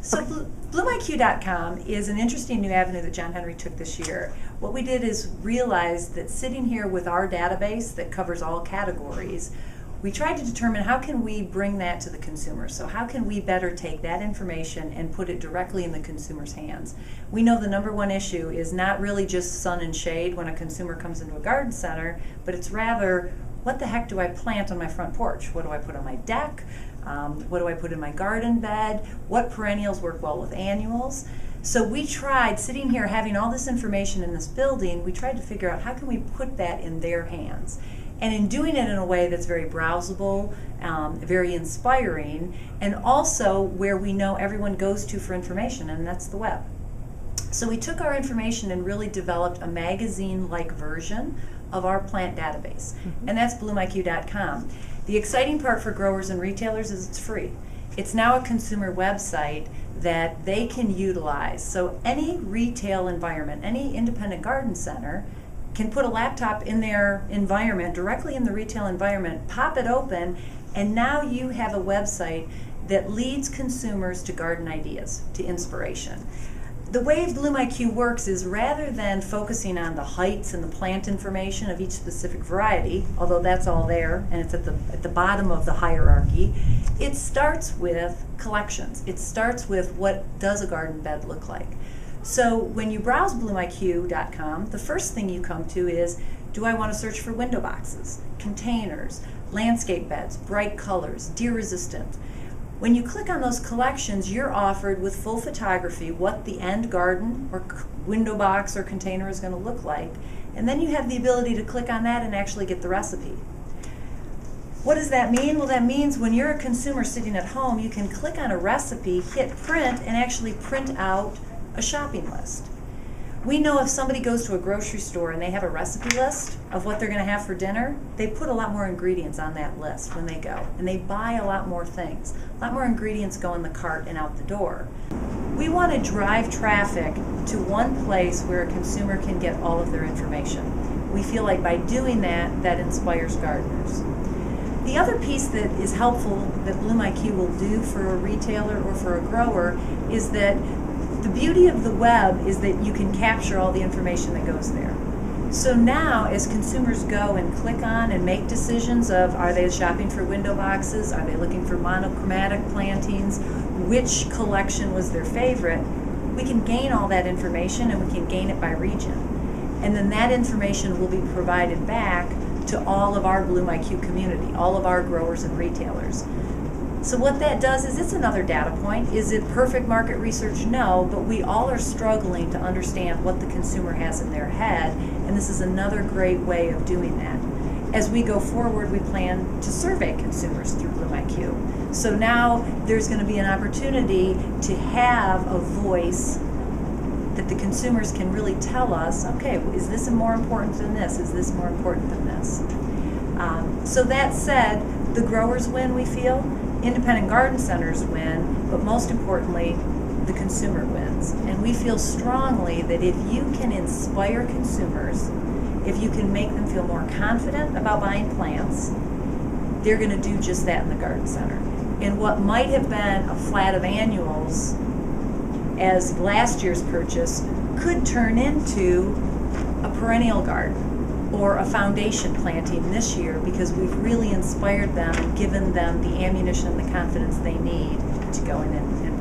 So BloomIQ.com is an interesting new avenue that John Henry took this year. What we did is realize that sitting here with our database that covers all categories, we tried to determine how can we bring that to the consumer. So how can we better take that information and put it directly in the consumer's hands? We know the number one issue is not really just sun and shade when a consumer comes into a garden center, but it's rather, what the heck do I plant on my front porch? What do I put on my deck? What do I put in my garden bed? What perennials work well with annuals? So we tried, sitting here having all this information in this building, we tried to figure out how can we put that in their hands. And in doing it in a way that's very browsable, very inspiring, and also where we know everyone goes to for information, and that's the web. So we took our information and really developed a magazine-like version of our plant database, and that's BloomIQ.com. The exciting part for growers and retailers is it's free. It's now a consumer website that they can utilize. So any retail environment, any independent garden center can put a laptop in their environment, directly in the retail environment, pop it open, and now you have a website that leads consumers to garden ideas, to inspiration. The way BloomIQ works is rather than focusing on the heights and the plant information of each specific variety, although that's all there and it's at the bottom of the hierarchy, it starts with collections. It starts with what does a garden bed look like. So when you browse BloomIQ.com, the first thing you come to is, do I want to search for window boxes, containers, landscape beds, bright colors, deer resistant? When you click on those collections, you're offered with full photography what the end garden or window box or container is going to look like, and then you have the ability to click on that and actually get the recipe. What does that mean? Well, that means when you're a consumer sitting at home, you can click on a recipe, hit print, and actually print out a shopping list. We know if somebody goes to a grocery store and they have a recipe list of what they're going to have for dinner, they put a lot more ingredients on that list when they go, and they buy a lot more things. A lot more ingredients go in the cart and out the door. We want to drive traffic to one place where a consumer can get all of their information. We feel like by doing that, that inspires gardeners. The other piece that is helpful that BloomIQ will do for a retailer or for a grower is that the beauty of the web is that you can capture all the information that goes there. So now, as consumers go and click on and make decisions of, are they shopping for window boxes, are they looking for monochromatic plantings, which collection was their favorite, we can gain all that information and we can gain it by region. And then that information will be provided back to all of our BloomIQ community, all of our growers and retailers. So what that does is it's another data point. Is it perfect market research? No, but we all are struggling to understand what the consumer has in their head, and this is another great way of doing that. As we go forward, we plan to survey consumers through BloomIQ. So now there's going to be an opportunity to have a voice that the consumers can really tell us, okay, is this more important than this? Is this more important than this? So that said, the growers win, we feel. Independent garden centers win, but most importantly, the consumer wins. And we feel strongly that if you can inspire consumers, if you can make them feel more confident about buying plants, they're going to do just that in the garden center. And what might have been a flat of annuals as last year's purchase could turn into a perennial garden or a foundation planting this year, because we've really inspired them and given them the ammunition and the confidence they need to go in and